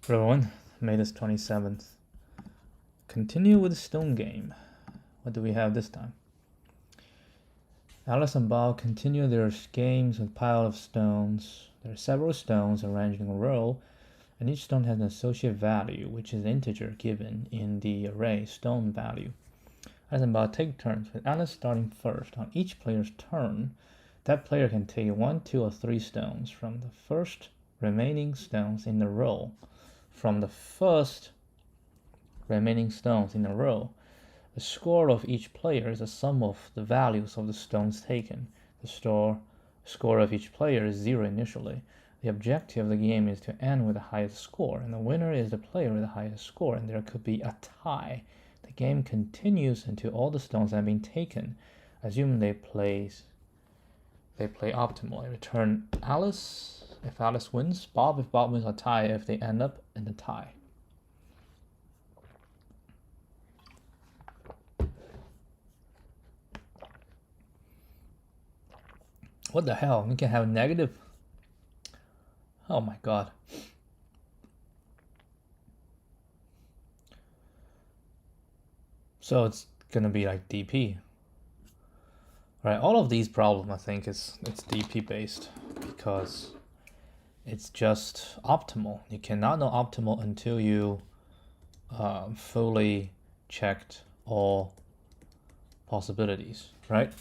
Everyone, May this 27th. Continue with the stone game. What do we have this time? Alice and Bob continue their games with a pile of stones. There are several stones arranged in a row, and each stone has an associated value, which is an integer given in the array stone value. Alice and Bob take turns, with Alice starting first. On each player's turn, that player can take 1, 2, or 3 stones from the first remaining stones in the row. From the first remaining stones in a row. The score of each player is the sum of the values of the stones taken. The score of each player is 0 initially. The objective of the game is to end with the highest score, and the winner is the player with the highest score, and there could be a tie. The game continues until all the stones have been taken. Assume they play optimally. Return Alice if Alice wins, Bob if Bob wins, a tie if they end up in the tie. What the hell? We can have negative. Oh my god. So it's gonna be like DP. Right, all of these problems I think it's DP based because it's just optimal. You cannot know optimal until you fully checked all possibilities, right?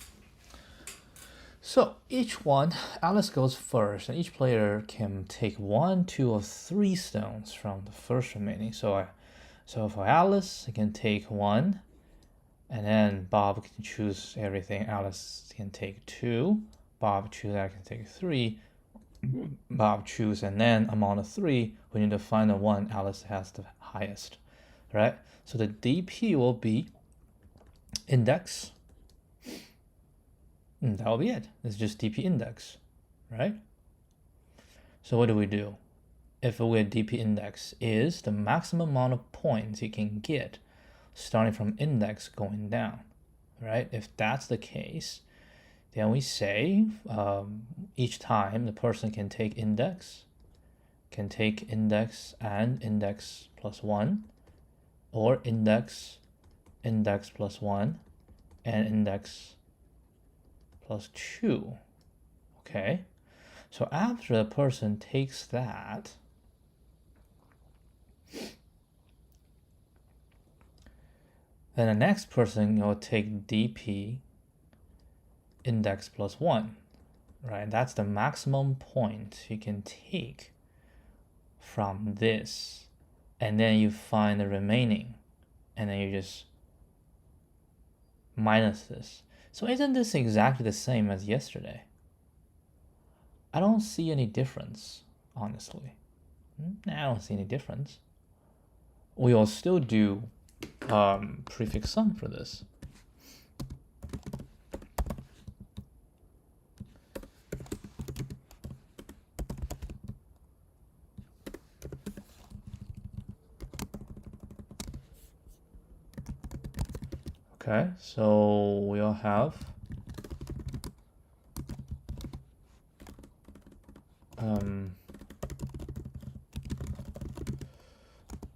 So each one, Alice goes first, and each player can take 1, 2, or 3 stones from the first remaining. So for Alice, I can take 1, and then Bob can choose everything. Alice can take 2. Bob choose. I can take 3. Bob choose, and then among the 3, we need to find the one Alice has the highest, right? So the DP will be index. And that will be it. It's just DP index, right? So what do? If we DP index is the maximum amount of points you can get starting from index going down, right? If that's the case, then we say each time the person can take index and index plus 1, or index plus 1, and index plus 2. Okay, so after the person takes that, then the next person will take DP index plus 1, right? That's the maximum point you can take from this, and then you find the remaining, and then you just minus this. So isn't this exactly the same as yesterday? I don't see any difference, honestly. I don't see any difference. We will still do prefix sum for this. Okay, so we'll have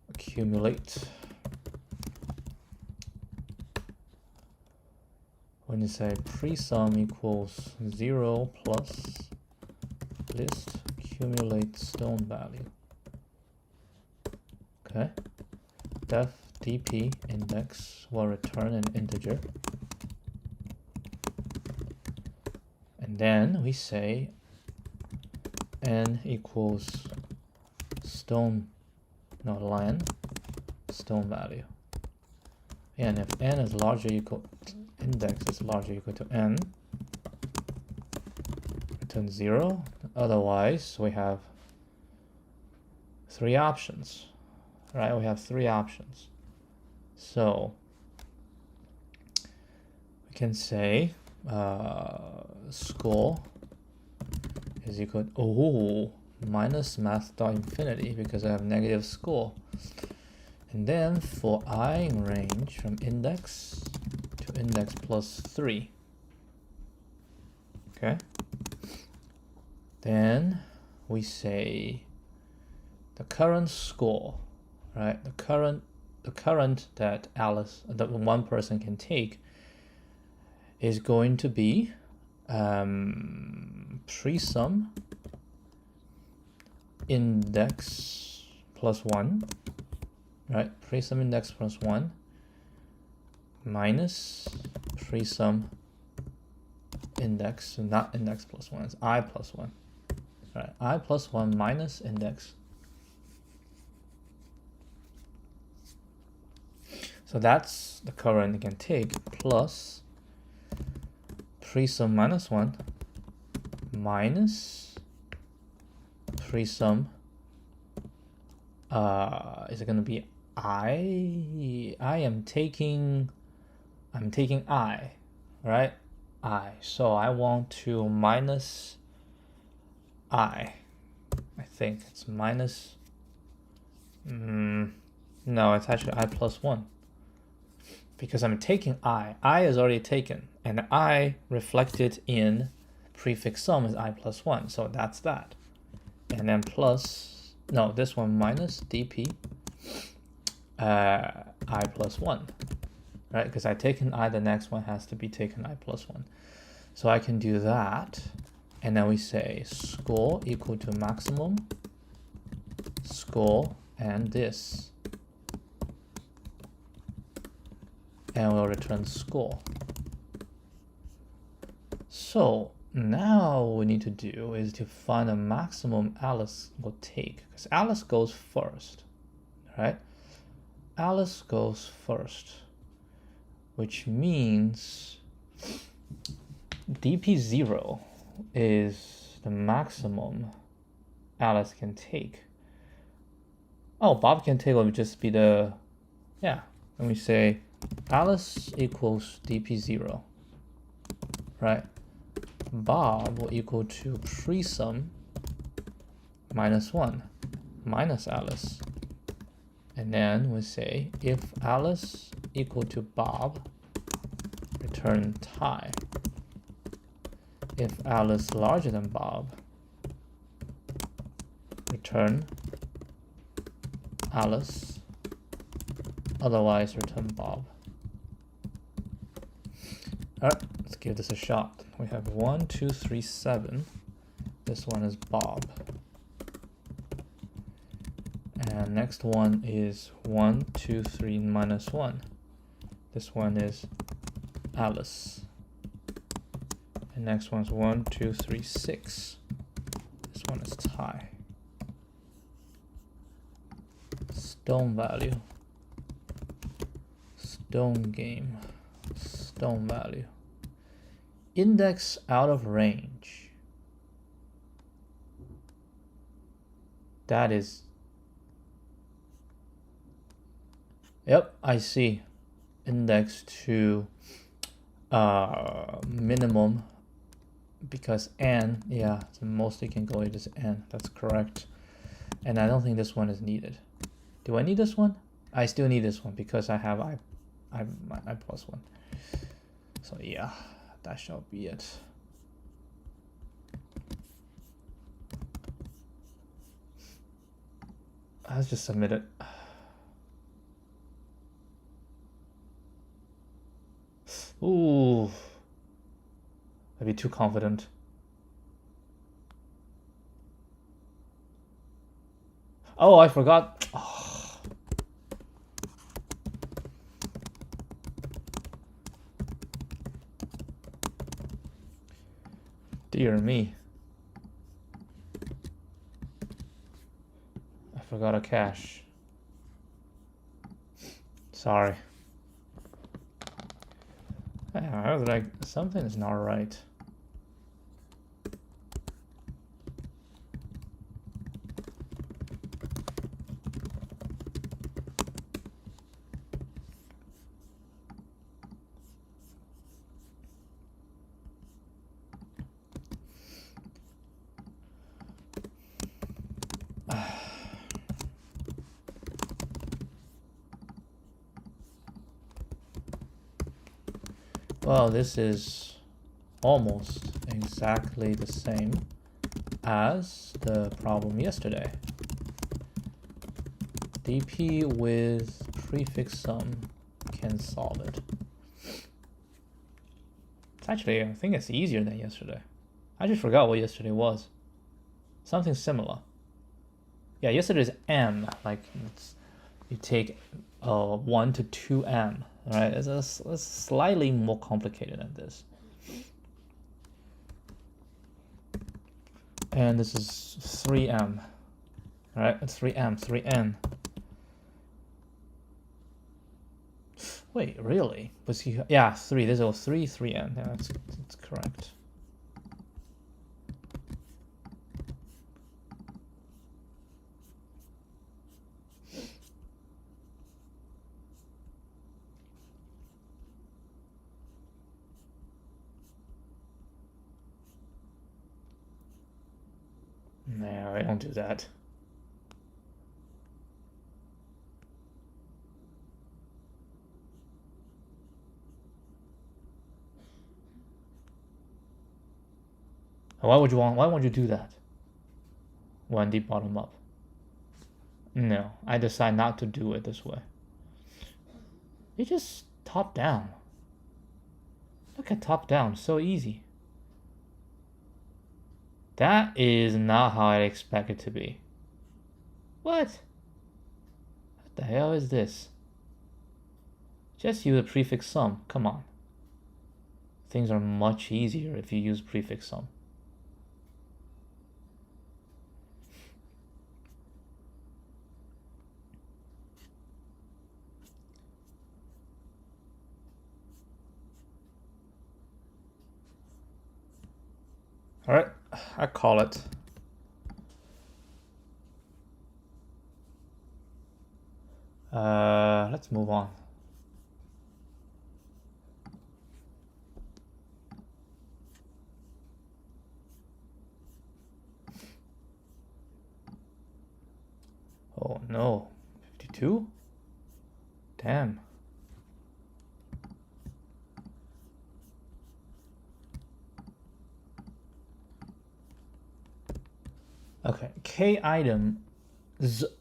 accumulate. When you say pre-sum equals 0 plus list accumulate stone value. Okay, def DP index will return an integer, and then we say n equals stone value, and if n is larger equal index is larger equal to n, return 0. Otherwise we have 3 options, right? We have 3 options. So we can say score is equal to minus math.infinity because I have negative score. And then for I in range from index to index plus 3. Okay. Then we say the current score, right? The current that Alice, that one person can take, is going to be pre-sum index plus 1, right? Pre-sum index plus 1 minus pre-sum index, not index plus 1, it's I plus 1. Right, I plus 1 minus index. So that's the current it can take, plus pre-sum minus 1 minus pre-sum, is it going to be I? I'm taking I, right? I. So I want to minus I think it's minus, no, it's actually I plus 1. Because I'm taking I is already taken, and I reflected in prefix sum is I plus 1, so that's that. And then plus, no, this one minus dp I plus 1, right? Because I taken I, the next one has to be taken I plus 1. So I can do that, and then we say score equal to maximum score and this, and we'll return score. So now what we need to do is to find a maximum Alice will take, because Alice goes first, right? Alice goes first, which means dp0 is the maximum Alice can take. Oh, Bob can take, will just be the, yeah, and we say Alice equals dp0, right? Bob will equal to pre-sum minus 1 minus Alice. And then we say if Alice equal to Bob, return tie. If Alice larger than Bob, return Alice, otherwise return Bob. Alright, let's give this a shot. We have 1, 2, 3, 7. This one is Bob. And next one is 1, 2, 3, minus 1. This one is Alice. And next one's 1, 2, 3, 6. This one is tie. Stone value. Stone game. Stone value. Index out of range. That is, yep, I see. Index to minimum, because n, yeah, the most it can go is n. That's correct. And I don't think this one is needed. Do I need this one? I still need this one because I have I plus 1. So yeah, that shall be it. Let's just submit it. Ooh, I'd be too confident. Oh, I forgot. Oh. Dear me. I forgot a cache. Sorry. I was like, something is not right. Well, this is almost exactly the same as the problem yesterday. dp with prefix sum can solve it. It's actually, I think it's easier than yesterday. I just forgot what yesterday was. Something similar. Yeah, yesterday's m, like you take 1 to 2m, right? It's slightly more complicated than this. And this is 3m, right? 3m, 3n. Wait, really? Was he? Yeah, 3. This is 3, 3n. Yeah, that's correct. No, I don't do that. Why would you do that? 1D bottom up. No, I decide not to do it this way. You just top down. Look at top down, so easy. That is not how I expect it to be. What? What the hell is this? Just use a prefix sum, come on. Things are much easier if you use prefix sum. All right, I call it. Let's move on. Oh no, 52? Damn. Okay, K items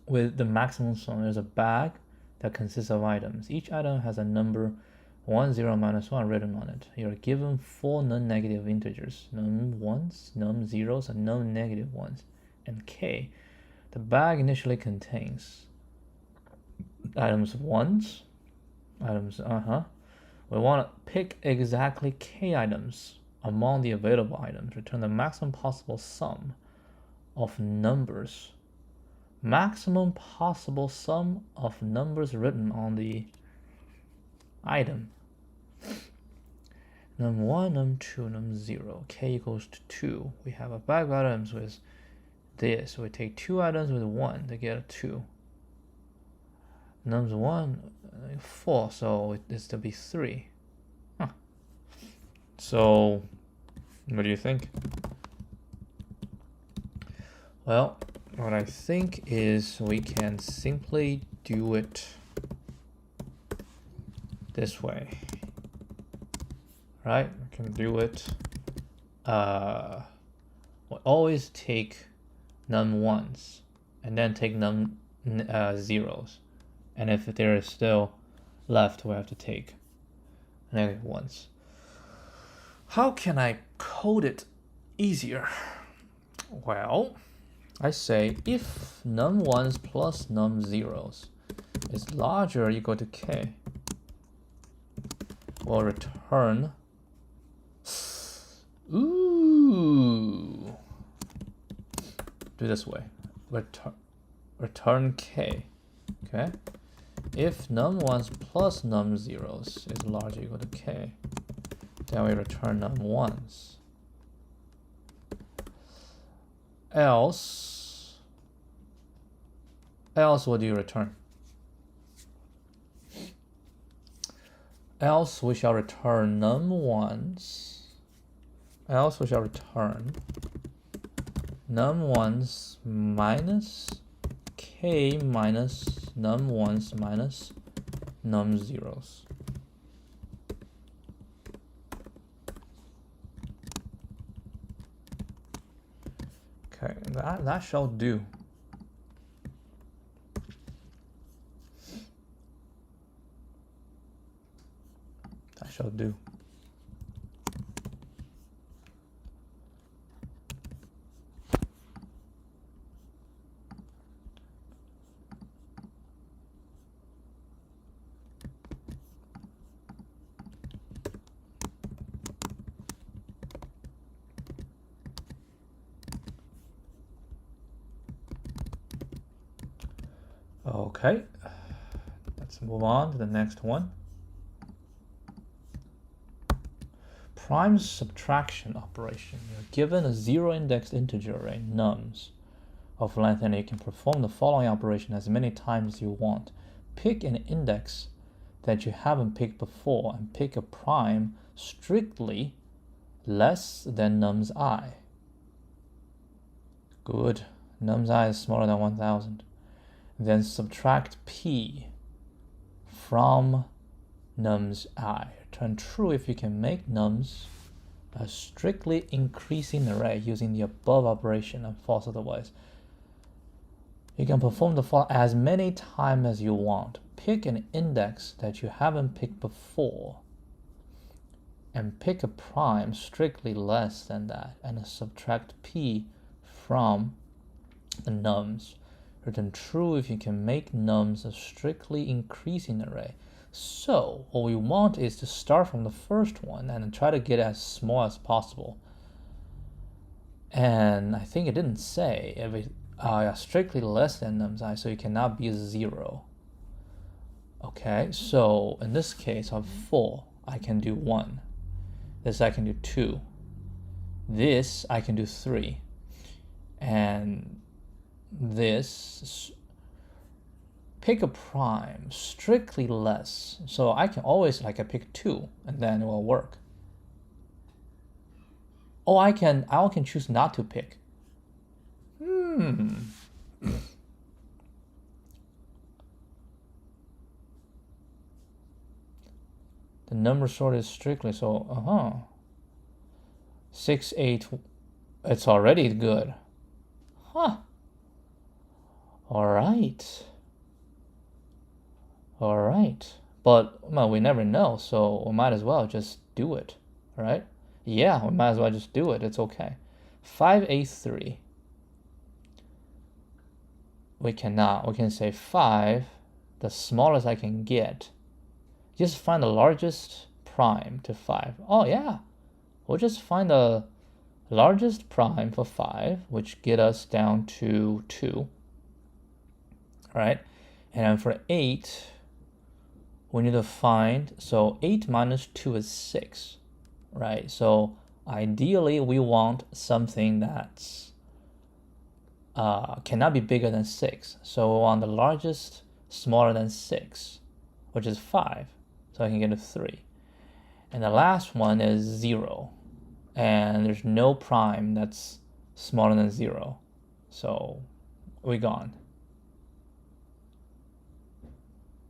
with the maximum sum. There's a bag that consists of items. Each item has a number 1, 0, minus 1 written on it. You're given 4 non-negative integers, num 1s, num 0s, and num negative 1s, and K. The bag initially contains items 1s, items, We want to pick exactly K items among the available items. Return the maximum possible sum of numbers. Maximum possible sum of numbers written on the item. Num 1, num 2, num 0. K equals to 2. We have a bag of items with this. We take 2 items with 1 to get a 2. Nums 1, 4, so it's to be 3. Huh. So, what do you think? Well, what I think is we can simply do it this way, right? We can do it. We always take num 1s and then take num 0s, and if there is still left, we have to take negative 1s. How can I code it easier? Well, I say if num 1s plus num 0s is larger or equal to K, we'll return, do this way, return K, okay? If num 1s plus num 0s is larger or equal to K, then we return num 1s. Else, what do you return? Else we shall return num 1s. Else we shall return num 1s minus K minus num 1s minus num 0s. Okay, that shall do. shall do. Okay, let's move on to the next one. Prime subtraction operation. You're given a zero-indexed integer array, nums, of length, and you can perform the following operation as many times as you want. Pick an index that you haven't picked before and pick a prime strictly less than nums I. Good. Nums I is smaller than 1000. Then subtract p from nums I. Return true if you can make nums a strictly increasing array using the above operation, and false otherwise. You can perform the following as many times as you want. Pick an index that you haven't picked before and pick a prime strictly less than that, and subtract p from the nums. Return true if you can make nums a strictly increasing array. So what we want is to start from the first one and try to get as small as possible. And I think it didn't say strictly less than nums I, so it cannot be a 0. Okay, so in this case of 4, I can do 1. This I can do 2. This I can do 3. And this, pick a prime strictly less. So I can always pick 2 and then it will work. Oh, I can choose not to pick. The number sort is strictly, so 6, 8, it's already good. Huh. All right. But well, we never know, so we might as well just do it, right? Yeah, we might as well just do it. It's okay. 5, 8, 3. We cannot. We can say 5, the smallest I can get. Just find the largest prime to 5. Oh yeah, we'll just find the largest prime for 5, which get us down to 2. Right? And then for 8, we need to find, so 8 minus 2 is 6, right? So ideally we want something that's cannot be bigger than 6. So we want the largest smaller than 6, which is 5. So I can get a 3. And the last one is 0. And there's no prime that's smaller than 0. So we're gone.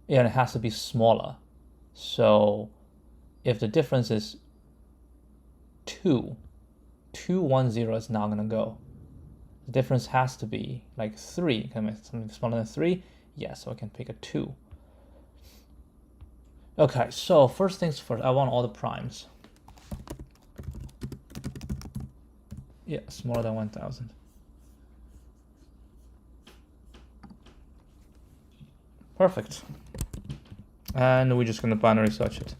Yeah, and it has to be smaller. So if the difference is 2, 2, 1, 0 is not going to go. The difference has to be like 3. Can I make something smaller than 3? Yes, so I can pick a 2. Okay, so first things first, I want all the primes. Yeah, smaller than 1000. Perfect. And we're just going to binary search it.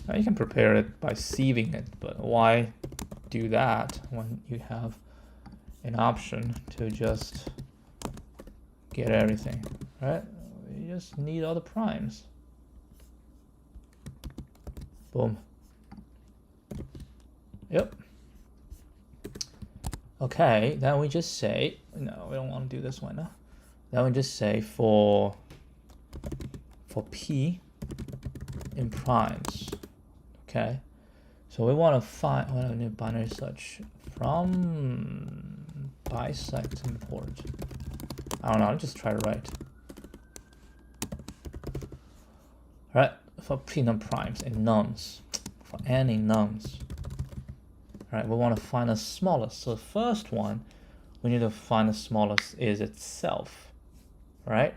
Now you can prepare it by sieving it, but why do that when you have an option to just get everything, right? You just need all the primes. Boom. Yep. Okay, then we just say, no, we don't want to do this one. No? Then we just say for P in primes. Okay, so we want to find, we need binary search from bisect import. I don't know, I'll just try to write. All right, for P num primes in nums, for n in nums. All right, we want to find the smallest. So the first one, we need to find the smallest is itself, right?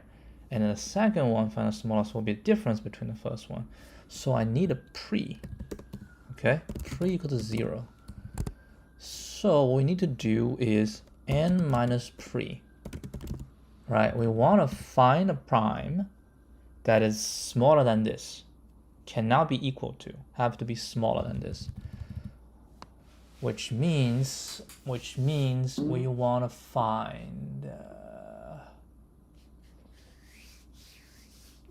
And then the second one, find the smallest, will be a difference between the first one. So I need a pre. Okay, pre equal to 0. So what we need to do is n minus pre. Right, we want to find a prime that is smaller than this. Cannot be equal to, have to be smaller than this. Which means we want to find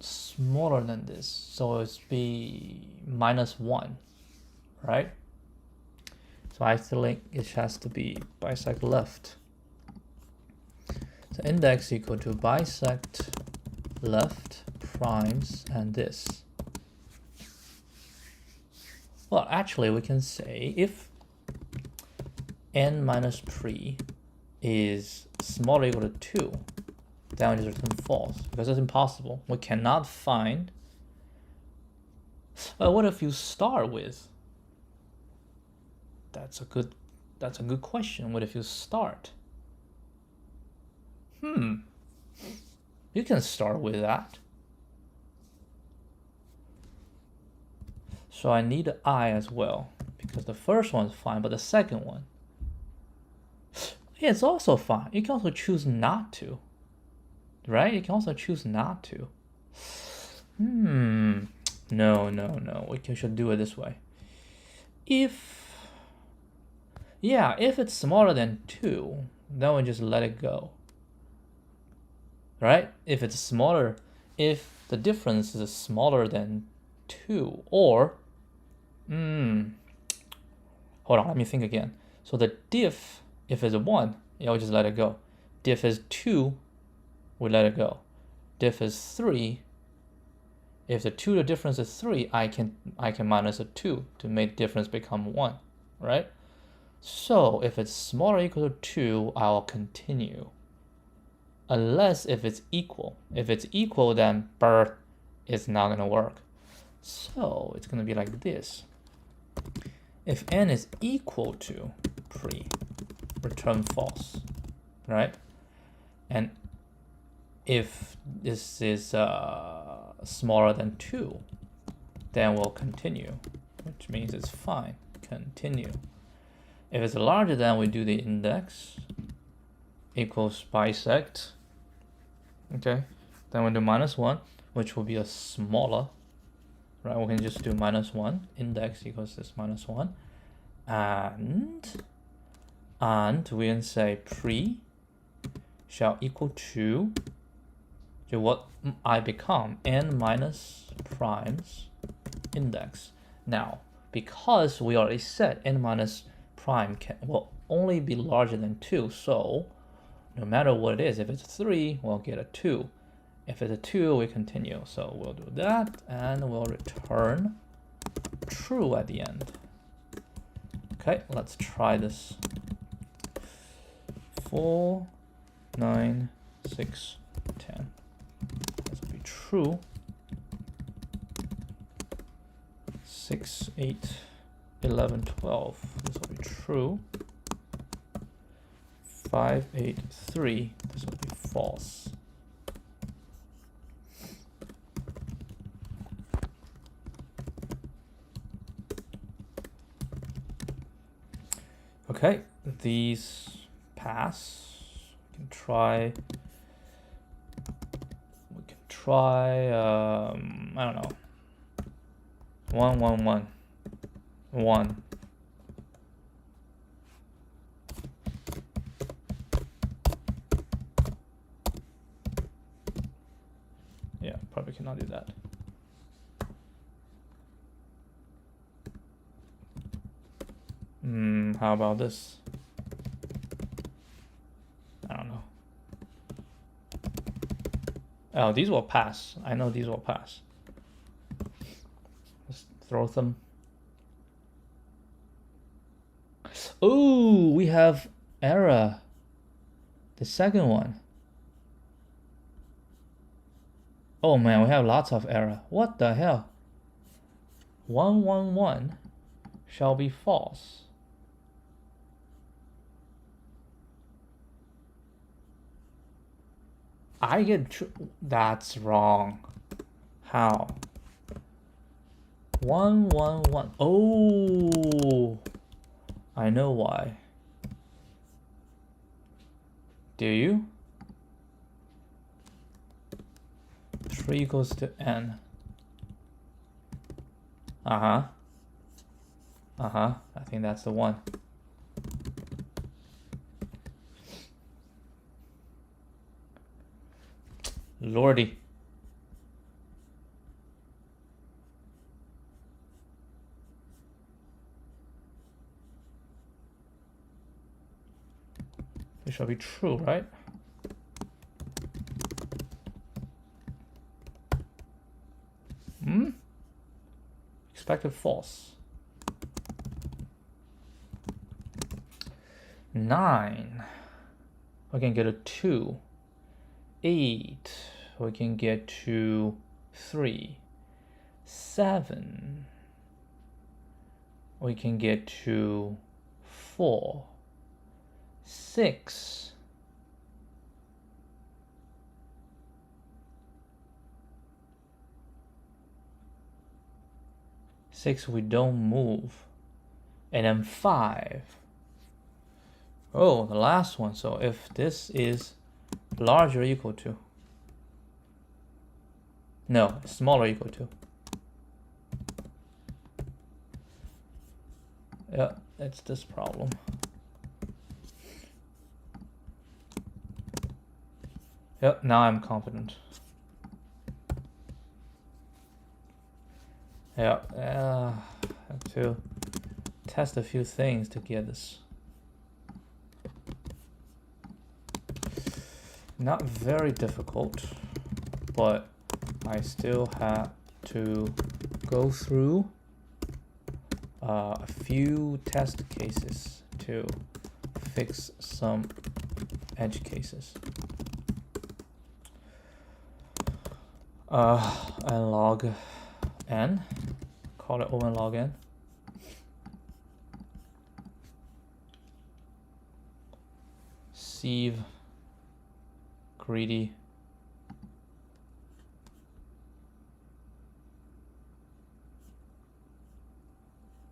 smaller than this. So it's be -1, right? So I think it has to be bisect left. So index equal to bisect left primes and this. Well, actually we can say if n minus pre is smaller or equal to 2, then we just return false, because it's impossible. We cannot find. What if you start with? That's a good question. What if you start? You can start with that. So I need I as well, because the first one's fine, but the second one, it's also fine. You can also choose not to, right? You can also choose not to. No. We should do it this way. If it's smaller than 2, then we just let it go. Right? If it's smaller, if the difference is smaller than 2, or hold on, let me think again. So the diff, if it's 1, we just let it go. Diff is 2, we let it go. Diff is 3. If the difference is 3, I can minus a 2 to make the difference become 1, right? So if it's smaller or equal to 2, I will continue. Unless if it's equal. If it's equal, then it's not gonna work. So it's gonna be like this. If n is equal to pre, return false, right? And if this is smaller than 2, then we'll continue, which means it's fine. Continue. If it's larger than, we do the index equals bisect. Okay, then we do -1, which will be a smaller, right? We can just do -1, index equals this -1, and we can say pre shall equal to what I become, n minus primes index. Now, because we already said n minus prime will only be larger than 2, so no matter what it is, if it's 3, we'll get a 2. If it's a 2, we continue. So we'll do that, and we'll return true at the end. Okay, let's try this. 4, 9, 6, 10. This will be true. 6, 8, 11, 12. This will be true. 5, 8, 3. This will be false. Okay, these pass. We can try. I don't know. 1, 1, 1, 1. Yeah, probably cannot do that. How about this? I don't know. Oh, these will pass. I know these will pass. Let's throw them. Oh, we have error. The second one. Oh man, we have lots of error. What the hell? 1, 1, 1 shall be false. I get true. That's wrong. How? 1, 1, 1. Oh, I know why. Do you? 3 equals to n. Uh-huh. Uh-huh. I think that's the one. Lordy. It shall be true, right? Expected false. 9. We can get a 2. 8. We can get to 3. 7. We can get to 4. 6. 6 we don't move. And then 5. Oh, the last one. So if this is larger or equal to, no, smaller or equal to. Yeah, it's this problem. Yep, now I'm confident. Yeah, have to test a few things to get this. Not very difficult, but I still have to go through a few test cases to fix some edge cases. And log n, call it O and log n. Sieve, greedy.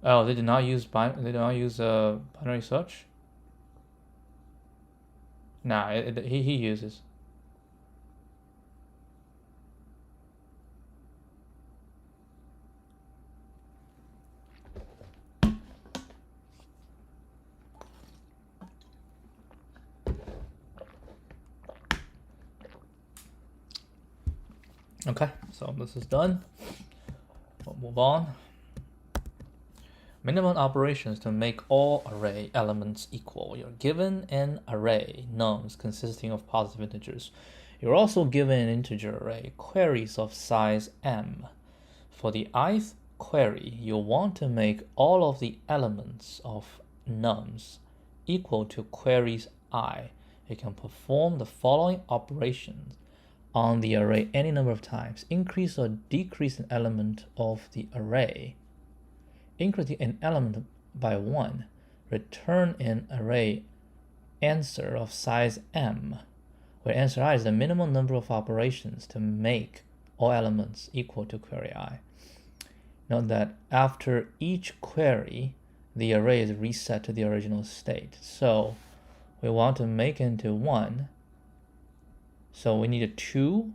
Oh, they did not use binary search. Nah, he uses. Okay, so this is done. We'll move on. Minimum operations to make all array elements equal. You're given an array, nums, consisting of positive integers. You're also given an integer array, queries of size m. For the ith query, you'll want to make all of the elements of nums equal to queries I. You can perform the following operations on the array any number of times. Increase or decrease an element of the array. Increase an element by 1. Return an array answer of size m, where answer I is the minimum number of operations to make all elements equal to query I. Note that after each query, the array is reset to the original state. So we want to make it into 1. So we need a 2,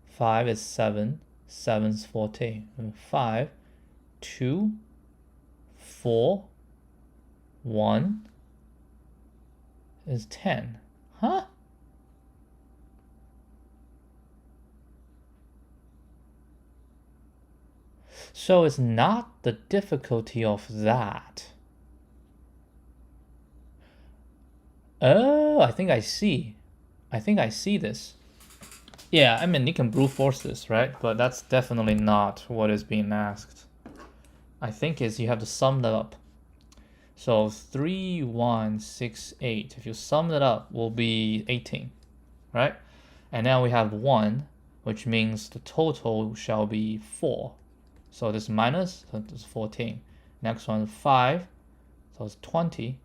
5 is 7, 7 is 14, and 5, 2, 4, 1 is 10. Huh? So it's not the difficulty of that. Oh, I think I see. I think I see this. Yeah, I mean, you can brute force this, right? But that's definitely not what is being asked. I think is you have to sum that up. So 3, 1, 6, 8. If you sum that up, will be 18, right? And now we have 1, which means the total shall be 4. So this minus, so this is 14. Next one, 5, so it's 20.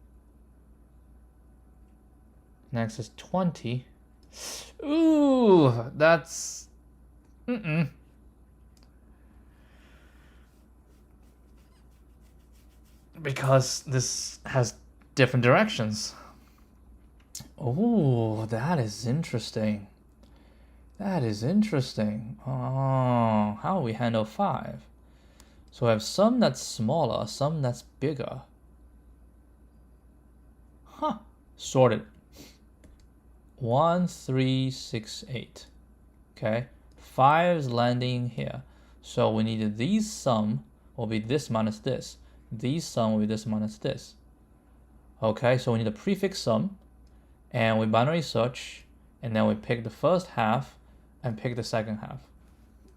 Next is 20. Ooh, that's... Because this has different directions. Oh, that is interesting. That is interesting. Oh, how do we handle 5? So we have some that's smaller, some that's bigger. Huh. Sorted. 1, 3, 6, 8. Okay. 5 is landing here. So we need these sum will be this minus this. These sum will be this minus this. Okay, so we need a prefix sum. And we binary search. And then we pick the first half and pick the second half.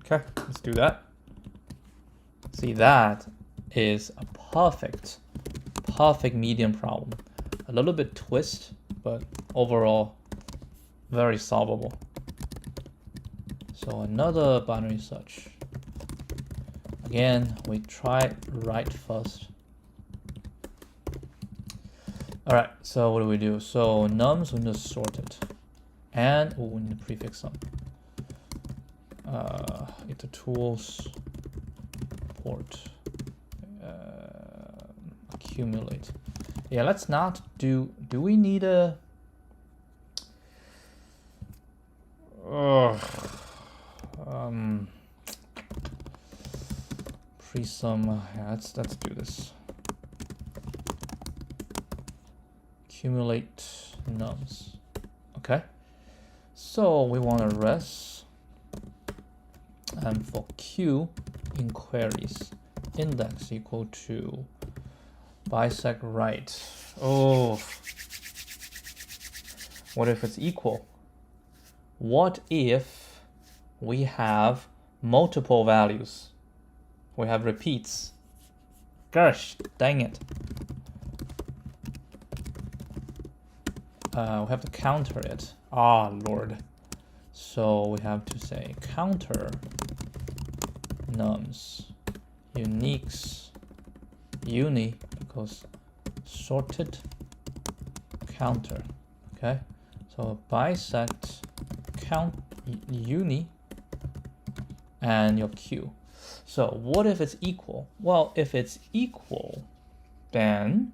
Okay, let's do that. See, that is a perfect medium problem. A little bit twist, but overall very solvable. So another binary search. Again, we try right first. All right, so what do? So nums, we need to sort it. And we need a prefix sum. Into tools, port, accumulate. Yeah, let's not do we need a pre-sum? Yeah, let's do this. Accumulate nums. Okay. So we want a res, and for q in queries, index equal to bisect right. Oh, what if it's equal? What if we have multiple values? We have repeats. Gosh, dang it. We have to counter it. Ah, Lord. So we have to say counter nums uniques uni equals sorted counter. Okay, so bisect count uni and your q. So what if it's equal? Well, if it's equal, then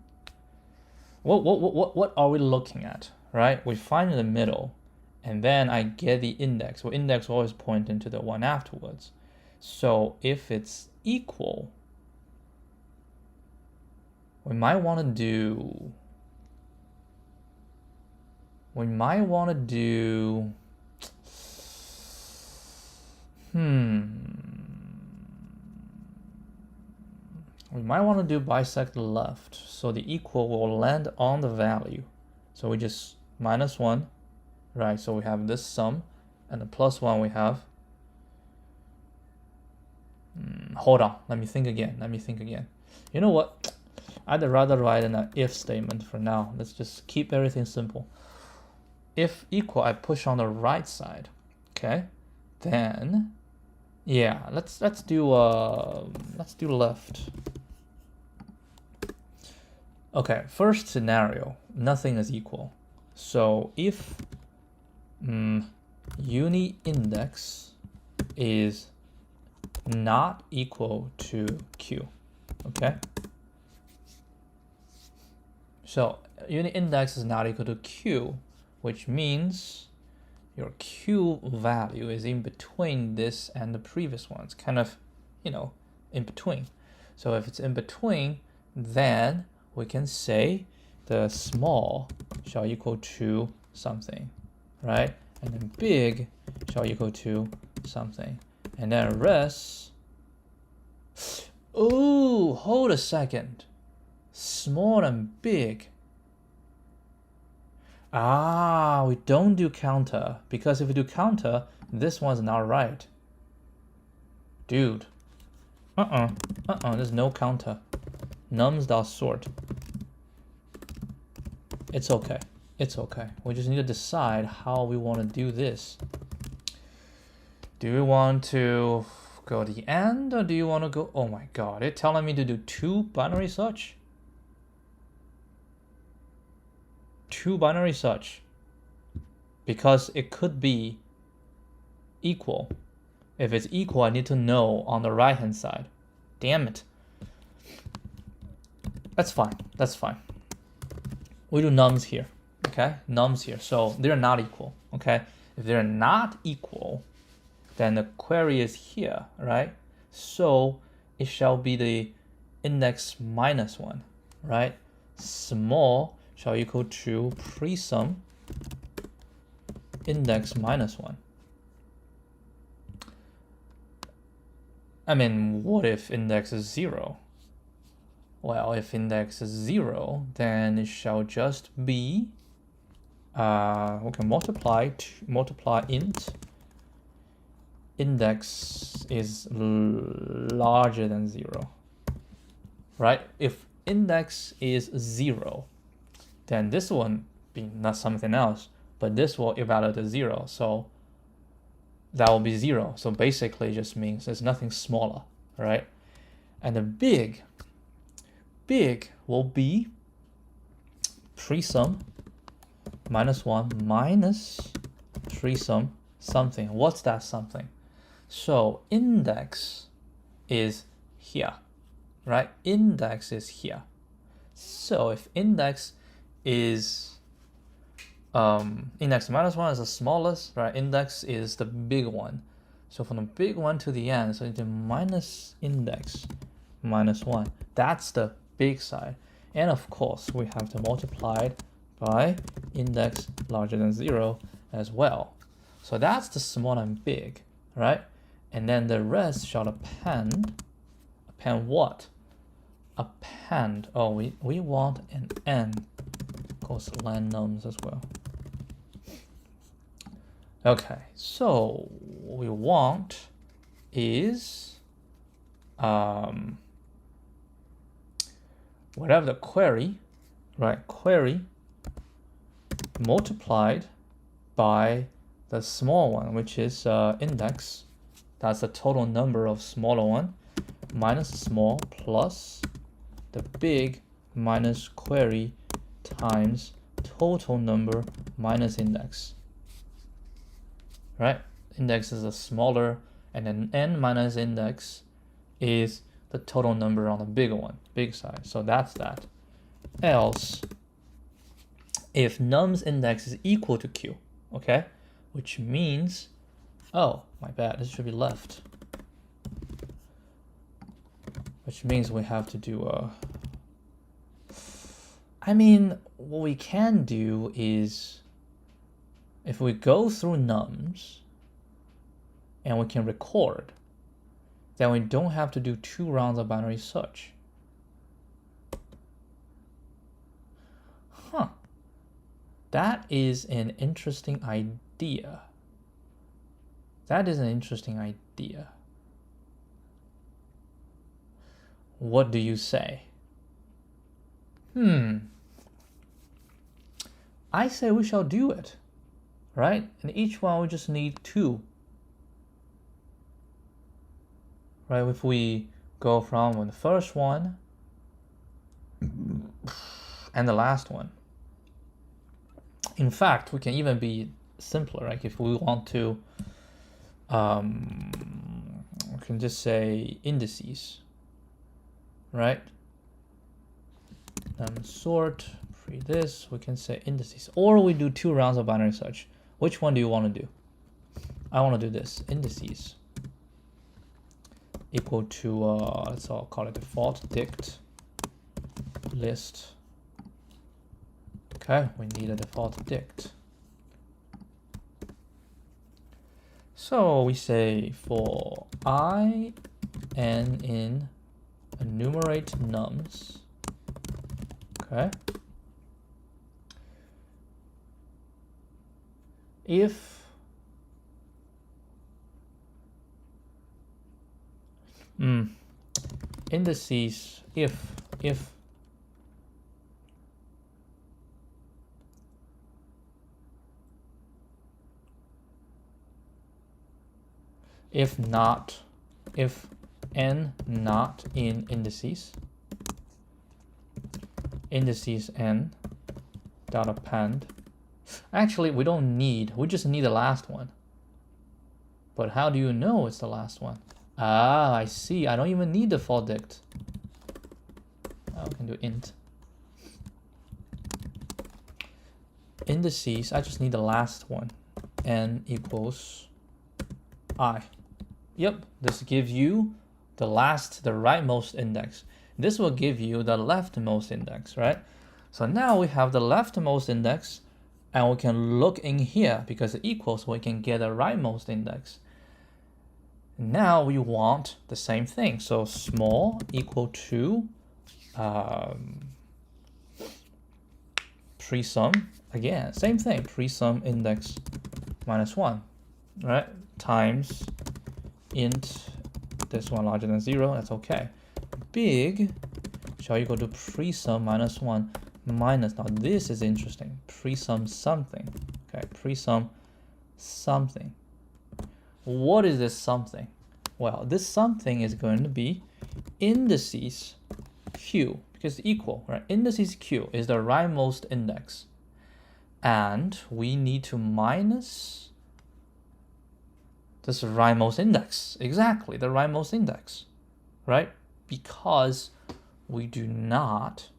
what are we looking at, right? We find in the middle, and then I get the index. Well, index always point into the one afterwards. So if it's equal, we might want to do we might want to do bisect left, so the equal will land on the value. So we just minus 1, right? So we have this sum, and the plus 1 we have. Hold on, let me think again. You know what? I'd rather write an if statement for now. Let's just keep everything simple. If equal, I push on the right side. Okay, then yeah, let's do left. Okay, first scenario, nothing is equal. So if uni index is not equal to q, okay? So uni index is not equal to q, which means your q value is in between this and the previous one. It's kind of, in between. So if it's in between, then we can say the small shall equal to something, right? And then big shall equal to something. And then res. Oh, hold a second. Small and big. Ah, we don't do counter, because if we do counter, this one's not right. Dude. There's no counter. Nums.sort. It's okay. We just need to decide how we want to do this. Do we want to go to the end, or do you want to go? Oh my god, it's telling me to do 2 binary search. 2 binary search. because it could be equal. If it's equal, I need to know on the right hand side. Damn it. That's fine. That's fine. We do nums here. Okay, nums here. So they're not equal. Okay, if they're not equal, then the query is here, right? So it shall be the index minus one, right? Small shall equal to pre-sum index minus one. I mean, what if index is 0? Well, if index is 0, then it shall just be, we can multiply int index is larger than 0, right? If index is 0, then this one be not something else, but this will evaluate as 0, so that will be 0. So basically it just means there's nothing smaller, right? And the big will be pre-sum minus 1 minus pre-sum something. What's that something? So index is here, right? Index is here. So if index is index minus 1 is the smallest, right? Index is the big one. So from the big one to the end, so it's minus index minus 1. That's the big side. And of course, we have to multiply it by index larger than 0 as well. So that's the small and big, right? And then the rest shall append what? Append, oh, we want an n, of course, len nums as well. Okay, so what we want is whatever the query, right? Query multiplied by the small one, which is index. That's the total number of smaller one minus small plus the big minus query times total number minus index. Right? Index is a smaller, and then n minus index is the total number on the bigger one, big side. So that's that. Else, if num's index is equal to q, okay? Which means, oh, my bad, this should be left. Which means we have to do I mean, what we can do is, if we go through nums and we can record, then we don't have to do 2 rounds of binary search. Huh. That is an interesting idea. That is an interesting idea. What do you say? I say we shall do it, right? And each one we just need 2. Right, if we go from the first one and the last one. In fact, we can even be simpler, like if we want to, we can just say indices, right? Sort, free this, we can say indices. Or we do 2 rounds of binary search. Which one do you want to do? I want to do this, indices. Equal to, let's all call it default dict list. Okay, we need a default dict. So we say for I n in enumerate nums, okay, if indices, if n not in indices n dot append Actually, we don't need, we just need the last one. But how do you know it's the last one? Ah, I see. I don't even need the default dict. I can do int. Indices, I just need the last one. N equals I. Yep, this gives you the rightmost index. This will give you the leftmost index, right? So now we have the leftmost index, and we can look in here because it equals, so we can get the rightmost index. Now we want the same thing. So small equal to presum, again, same thing, presum index -1, right? Times int this one larger than 0, that's okay. Big shall equal to presum -1 minus, now this is interesting, presum something, okay, presum something. What is this something? Well, this something is going to be indices q, because it's equal, right? Indices q is the rightmost index. And we need to minus this rightmost index. Exactly, the rightmost index, right? Because we do not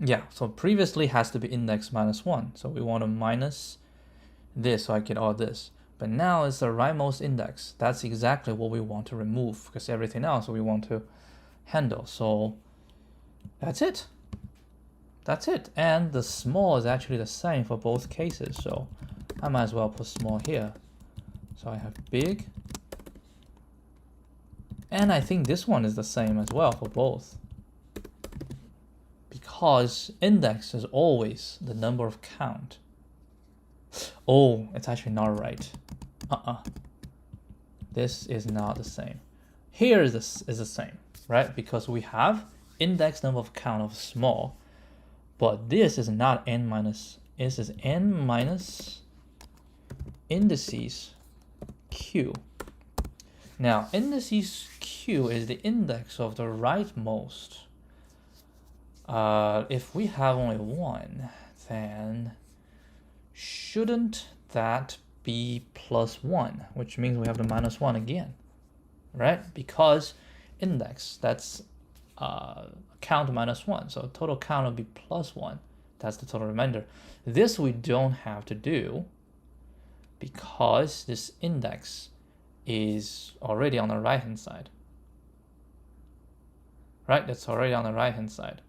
yeah, so previously has to be index -1. So we want to minus this so I get all this. But now it's the rightmost index. That's exactly what we want to remove because everything else we want to handle. So that's it. That's it. And the small is actually the same for both cases. So I might as well put small here. So I have big. And I think this one is the same as well for both. Because index is always the number of count. Oh, it's actually not right. This is not the same. Here is the same, right? Because we have index number of count of small, but this is not n minus, this is n minus indices q. Now, indices q is the index of the rightmost. If we have only one, then shouldn't that be +1, which means we have the -1 again, right? Because index, that's count -1, so total count will be +1. That's the total remainder. This we don't have to do because this index is already on the right hand side, right? That's already on the right hand side.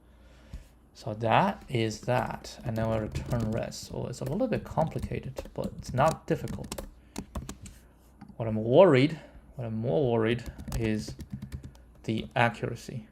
So that is that, and then we'll return rest. So it's a little bit complicated, but it's not difficult. What I'm more worried is the accuracy.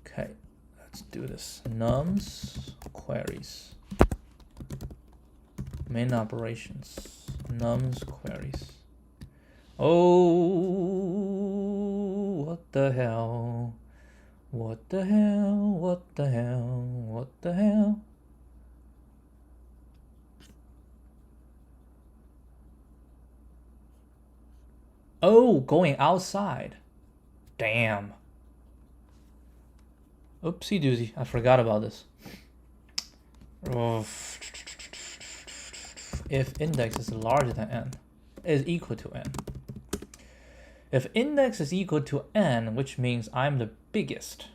Okay, let's do this. Nums queries. Main operations. Nums queries. Oh, what the hell? What the hell? What the hell? What the hell? Oh, going outside. Damn. Oopsie doozy, I forgot about this. Oh. If index is larger than n, is equal to n. If index is equal to n, which means I'm the biggest,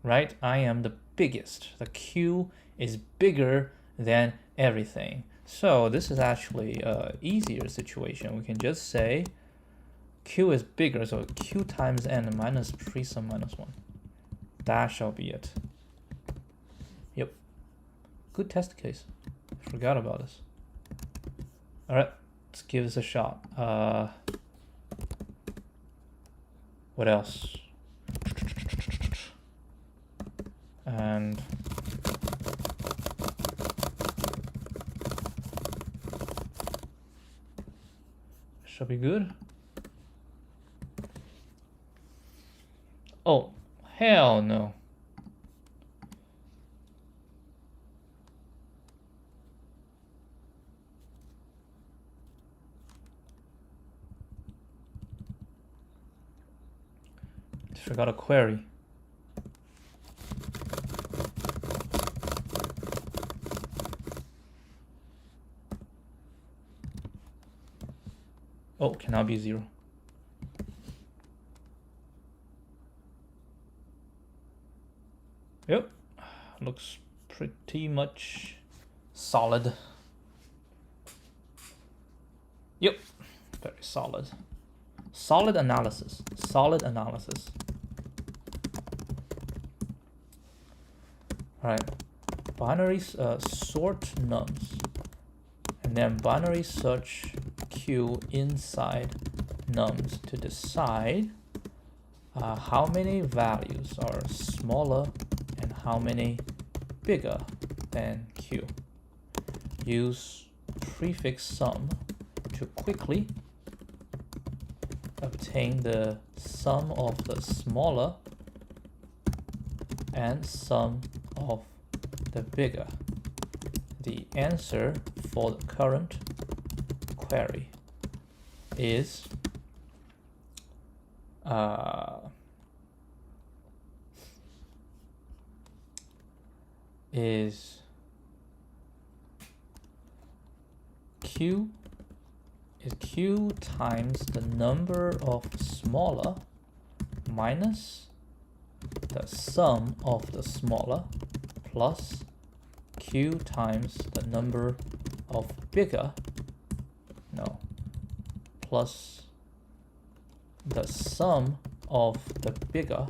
right? I am the biggest. The q is bigger than everything. So this is actually an easier situation. We can just say q is bigger, so q times n minus presum -1. That shall be it. Yep. Good test case. Forgot about this. All right, let's give this a shot. What else? And should be good. Oh, hell no. Forgot a query. Oh, cannot be 0. Yep, looks pretty much solid. Yep, very solid. Solid analysis. Solid analysis. All right, binary sort nums, and then binary search queue inside nums to decide how many values are smaller and how many bigger than q. Use prefix sum to quickly obtain the sum of the smaller and sum of the bigger. The answer for the current query is q times the number of smaller minus the sum of the smaller plus q times the number of bigger, no, plus the sum of the bigger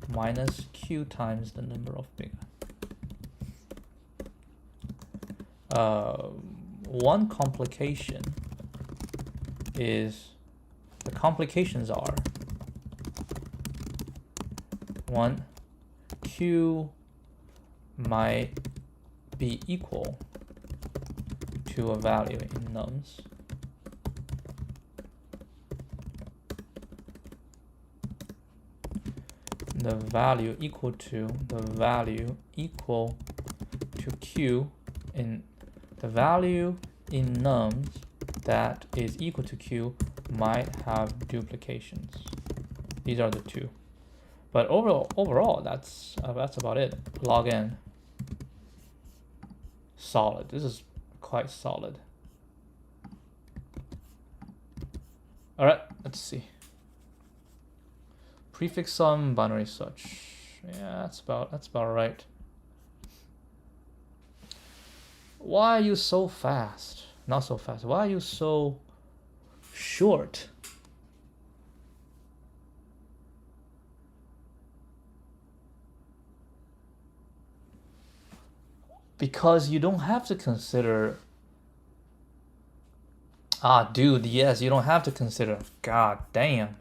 minus q times the number of bigger. One complication is, the complications are, one, q might be equal to a value in nums. The value equal to q in the value in nums that is equal to q might have duplications. These are the two. But overall, that's about it. Log n. Solid. This is quite solid. All right, let's see. Prefix sum, binary search. Yeah, that's about right. Why are you so fast? Not so fast. Why are you so short? Because you don't have to consider. Dude, yes, you don't have to consider. God damn.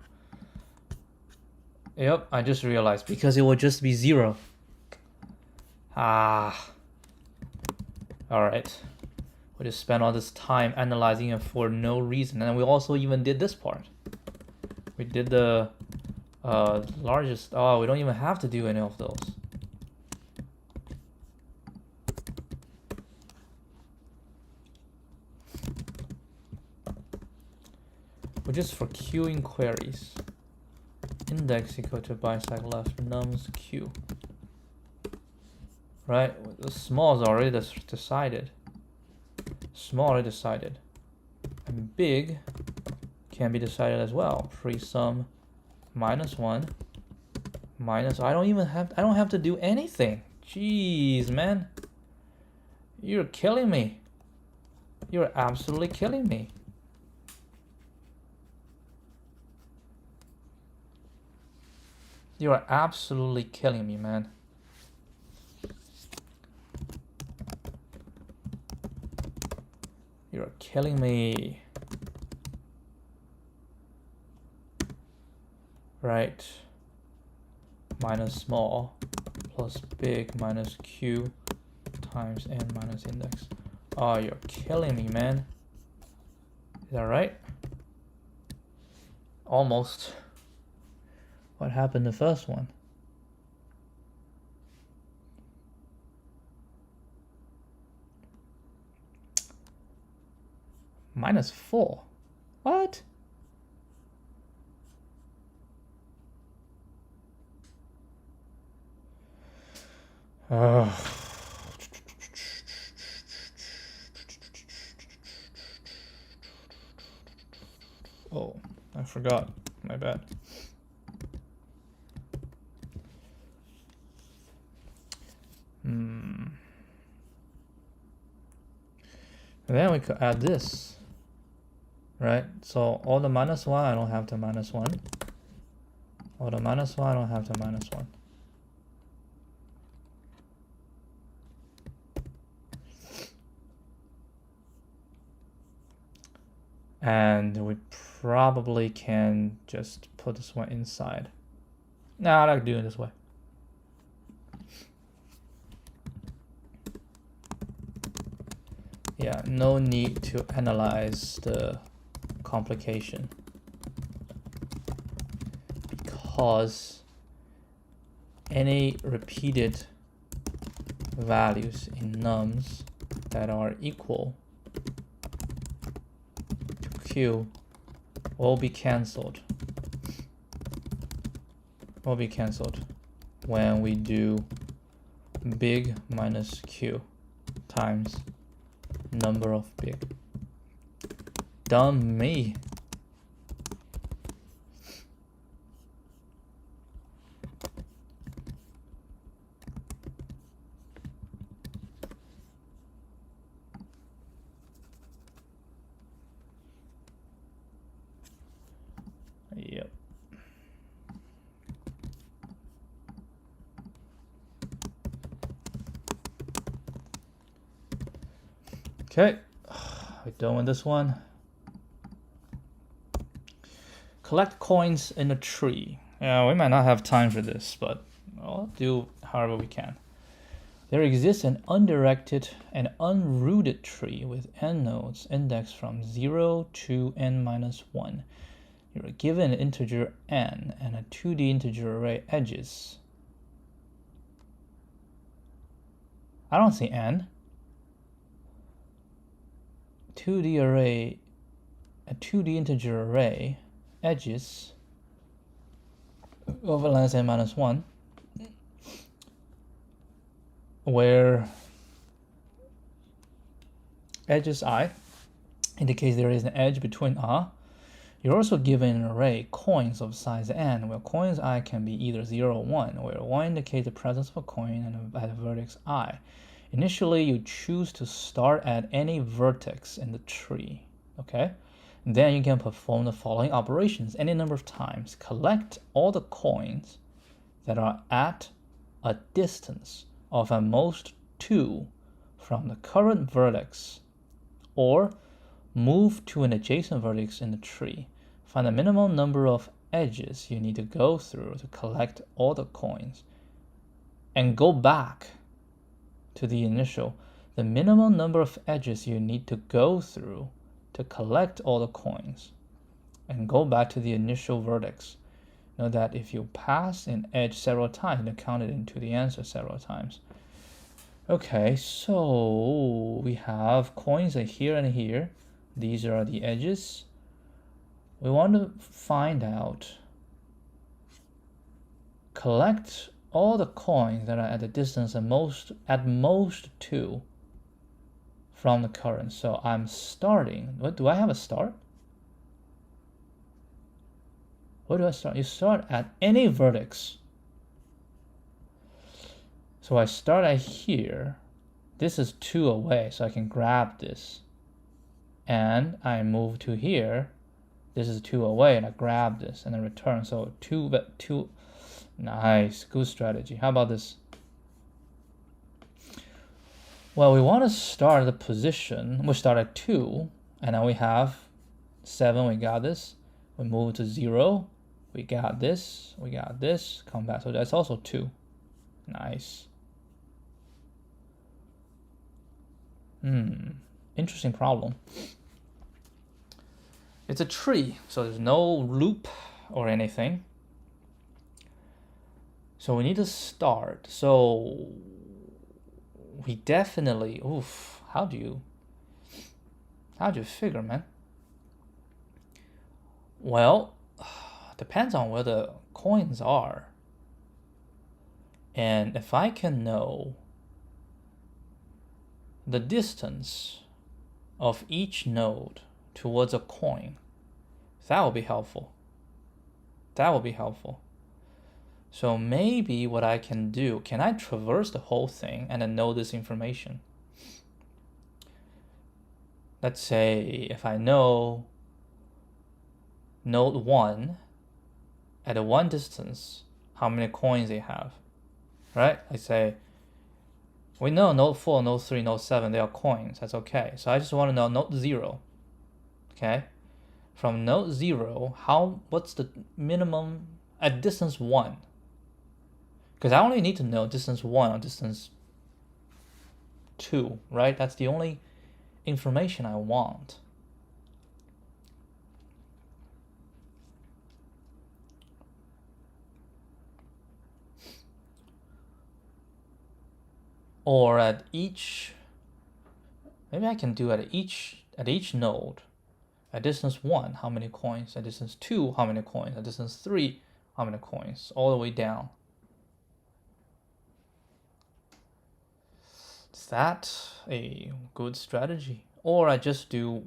Yep, I just realized, because it will just be 0. Alright. We just spent all this time analyzing it for no reason. And we also even did this part. We did the largest. Oh, we don't even have to do any of those. We're just for queuing queries. Index equal to bisect left nums q. Right? The small is already decided. Small already decided. And big can be decided as well. Pre-sum -1 minus. I don't have to do anything. Jeez, man. You're killing me. You're absolutely killing me. You are absolutely killing me, man. You're killing me. Right. Minus small plus big minus q times n minus index. Oh, you're killing me, man. Is that right? Almost. What happened the first one? -4. What? Oh, I forgot. My bad. And then we could add this, right? So all the -1, I don't have the -1. All the -1, I don't have the -1. And we probably can just put this one inside. No, I like doing it this way. Yeah, no need to analyze the complication, because any repeated values in nums that are equal to q will be cancelled. When we do big minus q times number of big. Dumb me. Yep. Okay, we're done with this one. Collect coins in a tree. Yeah, we might not have time for this, but we'll do however we can. There exists an undirected and unrooted tree with n nodes indexed from 0 to n-1. You're given an integer n and a 2D integer array edges. I don't see n. 2D array, a 2D integer array edges over length n-1, where edges I indicates there is an edge between r. You're also given an array coins of size n, where coins I can be either 0 or 1, where 1 indicates the presence of a coin and at a vertex I. Initially, you choose to start at any vertex in the tree, okay? Then you can perform the following operations any number of times. Collect all the coins that are at a distance of at most 2 from the current vertex, or move to an adjacent vertex in the tree. Find the minimum number of edges you need to go through to collect all the coins, and go back to the initial. The minimum number of edges you need to go through to collect all the coins, and go back to the initial vertex. Know that if you pass an edge several times, you count it into the answer several times. Okay, so we have coins here and here. These are the edges. We want to find out, collect all the coins that are at the distance at most 2 from the current. So I'm starting. What do I have a start? Where do I start? You start at any vertex. So I start at here. This is 2 away, so I can grab this. And I move to here. This is 2 away, and I grab this and then return. So 2. Nice, good strategy. How about this? Well, we want to start the position. We start at 2, and now we have 7. We got this. We move to 0. We got this. We got this. Come back. So that's also 2. Nice. Interesting problem. It's a tree, so there's no loop or anything. So we need to start. So we definitely, how do How'd you figure, man? Well, depends on where the coins are. And if I can know the distance of each node towards a coin, that will be helpful. That will be helpful. So maybe what I can do, can I traverse the whole thing and then know this information? Let's say if I know node 1 at a 1 distance, how many coins they have, right? I say, we know node 4, node 3, node 7, they are coins. That's okay. So I just want to know node 0, okay? From node 0, what's the minimum at distance 1? Because I only need to know distance 1 or distance 2, right? That's the only information I want. Or at each, maybe I can do at each node, at distance 1, how many coins? At distance 2, how many coins? At distance 3, how many coins? All the way down. Is that a good strategy? Or I just do,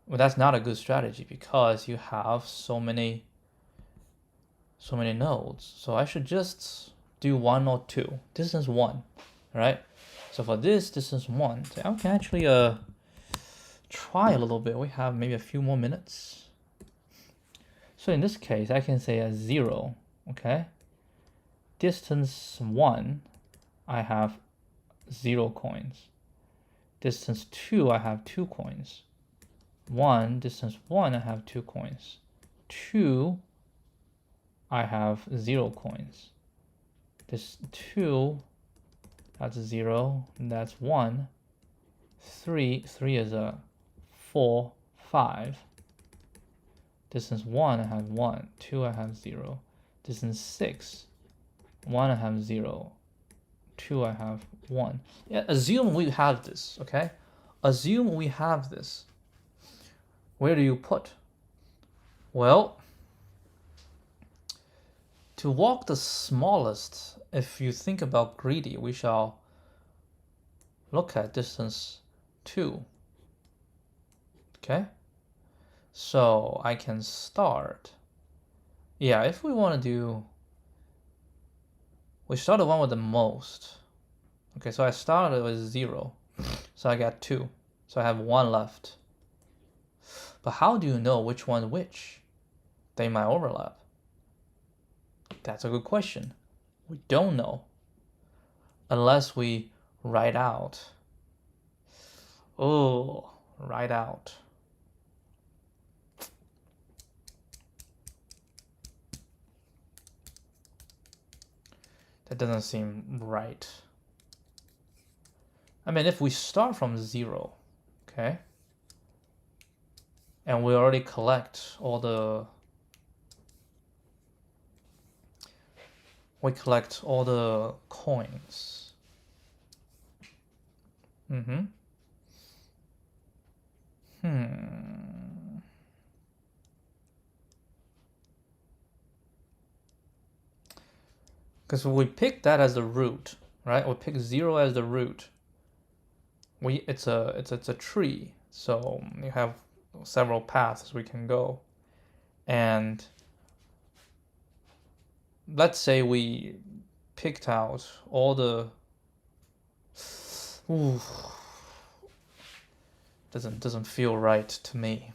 well, that's not a good strategy because you have so many nodes. So I should just do 1 or 2, distance 1, right? So for this distance 1, I can actually try a little bit. We have maybe a few more minutes. So in this case, I can say a 0, okay? Distance 1, I have 0 coins. Distance 2, I have 2 coins. Distance 1, I have 2 coins. 2, I have 0 coins. This 2, that's 0, that's 1. 3 is a 4, 5. Distance 1, I have 1. 2, I have 0. Distance 6, 1, I have 0. 2, I have 1. Yeah, assume we have this, okay? Assume we have this. Where do you put? Well, to walk the smallest, if you think about greedy, we shall look at distance 2. Okay? So I can start. Yeah, if we want to do, we start the one with the most. Okay, so I started with 0. So I got 2. So I have 1 left. But how do you know which one's which? They might overlap. That's a good question. We don't know. Unless we write out. Oh, write out. That doesn't seem right. I mean, if we start from 0, okay, and we already collect all the, coins. Because we pick that as the root, right? We pick 0 as the root. It's a tree, so you have several paths we can go. And let's say we picked out all the, doesn't feel right to me.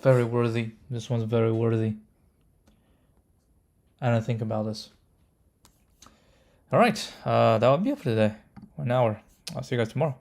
Very worthy. This one's very worthy. I don't think about this. All right, that would be it for today. 1 hour. I'll see you guys tomorrow.